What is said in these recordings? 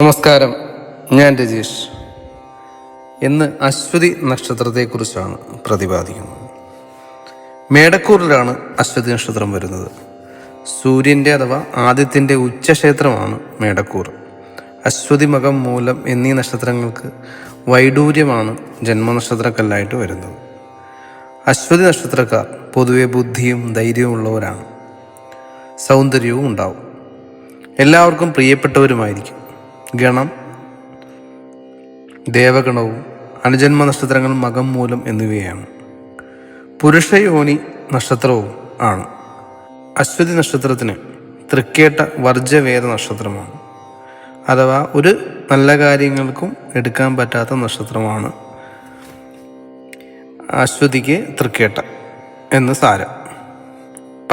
നമസ്കാരം, ഞാൻ രജീഷ്. ഇന്ന് അശ്വതി നക്ഷത്രത്തെക്കുറിച്ചാണ് പ്രതിപാദിക്കുന്നത്. മേടക്കൂറിലാണ് അശ്വതി നക്ഷത്രം വരുന്നത്. സൂര്യൻ്റെ അഥവാ ആദിത്യൻ്റെ ഉച്ചക്ഷേത്രമാണ് മേടക്കൂർ. അശ്വതി, മകം, മൂലം എന്നീ നക്ഷത്രങ്ങൾക്ക് വൈഡൂര്യമാണ് ജന്മനക്ഷത്രക്കല്ലായിട്ട് വരുന്നത്. അശ്വതി നക്ഷത്രക്കാർ പൊതുവെ ബുദ്ധിയും ധൈര്യവും ഉള്ളവരാണ്. സൗന്ദര്യവും ഉണ്ടാവും. എല്ലാവർക്കും പ്രിയപ്പെട്ടവരുമായിരിക്കും. ഗണം, ദേവഗണവും അനുജന്മ നക്ഷത്രങ്ങൾ മകം, മൂലം എന്നിവയാണ്. പുരുഷയോനി നക്ഷത്രവും ആണ്. അശ്വതി നക്ഷത്രത്തിന് തൃക്കേട്ട വർജ്ജവേദ നക്ഷത്രമാണ്. അഥവാ ഒരു നല്ല കാര്യങ്ങൾക്കും എടുക്കാൻ പറ്റാത്ത നക്ഷത്രമാണ് അശ്വതിക്ക് തൃക്കേട്ട എന്ന് സാരം.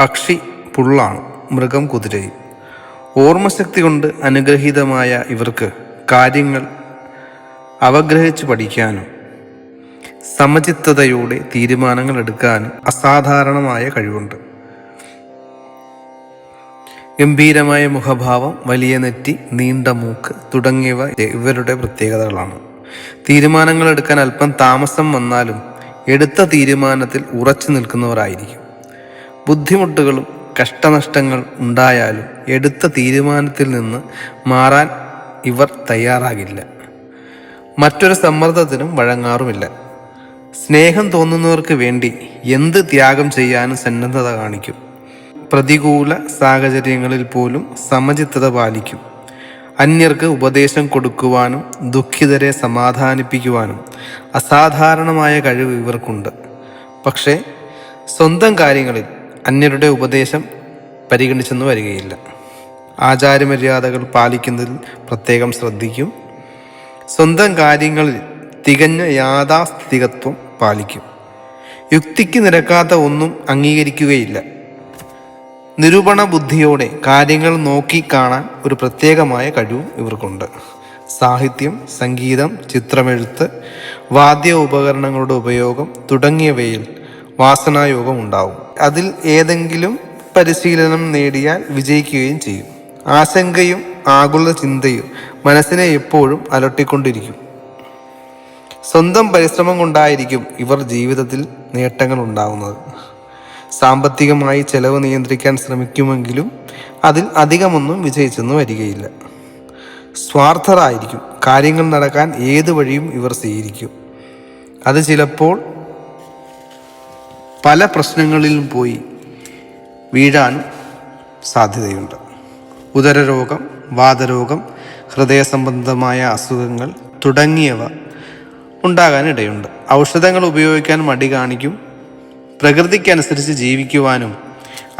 പക്ഷി പുള്ളാണ്, മൃഗം കുതിരയും. ഓർമ്മശക്തി കൊണ്ട് അനുഗ്രഹീതമായ ഇവർക്ക് കാര്യങ്ങൾ അവഗ്രഹിച്ച് പഠിക്കാനും സമചിത്തതയോടെ തീരുമാനങ്ങൾ എടുക്കാനും അസാധാരണമായ കഴിവുണ്ട്. ഗംഭീരമായ മുഖഭാവം, വലിയ നെറ്റി, നീണ്ട മൂക്ക് തുടങ്ങിയവ ഇവരുടെ പ്രത്യേകതകളാണ്. തീരുമാനങ്ങൾ എടുക്കാൻ അല്പം താമസം വന്നാലും എടുത്ത തീരുമാനത്തിൽ ഉറച്ചു നിൽക്കുന്നവരായിരിക്കും. ബുദ്ധിമുട്ടുകളും കഷ്ടനഷ്ടങ്ങൾ ഉണ്ടായാലും എടുത്ത തീരുമാനത്തിൽ നിന്ന് മാറാൻ ഇവർ തയ്യാറാകില്ല. മറ്റൊരു സമ്മർദ്ദത്തിനും വഴങ്ങാറുമില്ല. സ്നേഹം തോന്നുന്നവർക്ക് വേണ്ടി എന്ത് ത്യാഗം ചെയ്യാനും സന്നദ്ധത കാണിക്കും. പ്രതികൂല സാഹചര്യങ്ങളിൽ പോലും സമചിത്തത പാലിക്കും. അന്യർക്ക് ഉപദേശം കൊടുക്കുവാനും ദുഃഖിതരെ സമാധാനിപ്പിക്കുവാനും അസാധാരണമായ കഴിവ് ഇവർക്കുണ്ട്. പക്ഷേ സ്വന്തം കാര്യങ്ങളിൽ അന്യരുടെ ഉപദേശം പരിഗണിച്ചെന്ന് വരികയില്ല. ആചാരമര്യാദകൾ പാലിക്കുന്നതിൽ പ്രത്യേകം ശ്രദ്ധിക്കും. സ്വന്തം കാര്യങ്ങളിൽ തികഞ്ഞ യാഥാസ്ഥിതികത്വം പാലിക്കും. യുക്തിക്ക് നിരക്കാത്ത ഒന്നും അംഗീകരിക്കുകയില്ല. നിരൂപണ ബുദ്ധിയോടെ കാര്യങ്ങൾ നോക്കിക്കാണാൻ ഒരു പ്രത്യേകമായ കഴിവും ഇവർക്കുണ്ട്. സാഹിത്യം, സംഗീതം, ചിത്രമെഴുത്ത്, വാദ്യ ഉപകരണങ്ങളുടെ ഉപയോഗം തുടങ്ങിയവയിൽ വാസനായോഗം ഉണ്ടാവും. അതിൽ ഏതെങ്കിലും പരിശീലനം നേടിയാൽ വിജയിക്കുകയും ചെയ്യും. ആശങ്കയും ആകുല ചിന്തയും മനസ്സിനെ എപ്പോഴും അലട്ടിക്കൊണ്ടിരിക്കും. സ്വന്തം പരിശ്രമം കൊണ്ടായിരിക്കും ഇവർ ജീവിതത്തിൽ നേട്ടങ്ങൾ ഉണ്ടാകുന്നത്. സാമ്പത്തികമായി ചെലവ് നിയന്ത്രിക്കാൻ ശ്രമിക്കുമെങ്കിലും അതിൽ അധികമൊന്നും വിജയിച്ചെന്ന് വരികയില്ല. സ്വാർത്ഥരായിരിക്കും. കാര്യങ്ങൾ നടക്കാൻ ഏത് വഴിയും ഇവർ സ്വീകരിക്കും. അത് ചിലപ്പോൾ പല പ്രശ്നങ്ങളിലും പോയി വീഴാനും സാധ്യതയുണ്ട്. ഉദരരോഗം, വാതരോഗം, ഹൃദയ സംബന്ധമായ അസുഖങ്ങൾ തുടങ്ങിയവ ഉണ്ടാകാനിടയുണ്ട്. ഔഷധങ്ങൾ ഉപയോഗിക്കാൻ മടി കാണിക്കും. പ്രകൃതിക്കനുസരിച്ച് ജീവിക്കുവാനും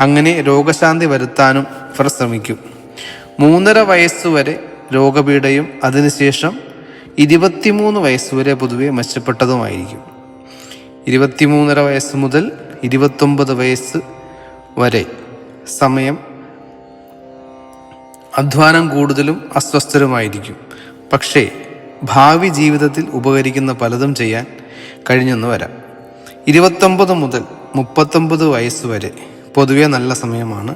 അങ്ങനെ രോഗശാന്തി വരുത്താനും ഇവർ ശ്രമിക്കും. 3.5 വയസ്സുവരെ രോഗപീഠയും അതിനുശേഷം 23 വയസ്സുവരെ പൊതുവെ മെച്ചപ്പെട്ടതുമായിരിക്കും. 23.5 വയസ്സ് മുതൽ 29 വയസ്സ് വരെ സമയം അധ്വാനം കൂടുതലും അസ്വസ്ഥരുമായിരിക്കും. പക്ഷേ ഭാവി ജീവിതത്തിൽ ഉപകരിക്കുന്ന പലതും ചെയ്യാൻ കഴിഞ്ഞെന്ന് വരാം. 29 മുതൽ 39 വയസ്സ് വരെ പൊതുവെ നല്ല സമയമാണ്.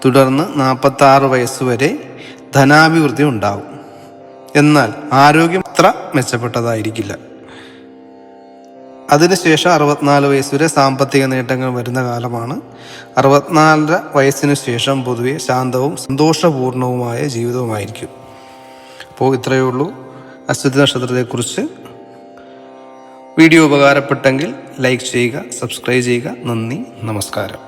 തുടർന്ന് 46 വയസ്സ് വരെ ധനാഭിവൃദ്ധി ഉണ്ടാവും. എന്നാൽ ആരോഗ്യം അത്ര മെച്ചപ്പെട്ടതായിരിക്കില്ല. അതിനുശേഷം 64 വയസ്സ് വരെ സാമ്പത്തിക നേട്ടങ്ങൾ വരുന്ന കാലമാണ്. 64 വയസ്സിന് ശേഷം പൊതുവെ ശാന്തവും സന്തോഷപൂർണവുമായ ജീവിതവുമായിരിക്കും. അപ്പോൾ ഇത്രയേ ഉള്ളൂ അശ്വതി നക്ഷത്രത്തെക്കുറിച്ച്. വീഡിയോ ഉപകാരപ്പെട്ടെങ്കിൽ ലൈക്ക് ചെയ്യുക, സബ്സ്ക്രൈബ് ചെയ്യുക. നന്ദി, നമസ്കാരം.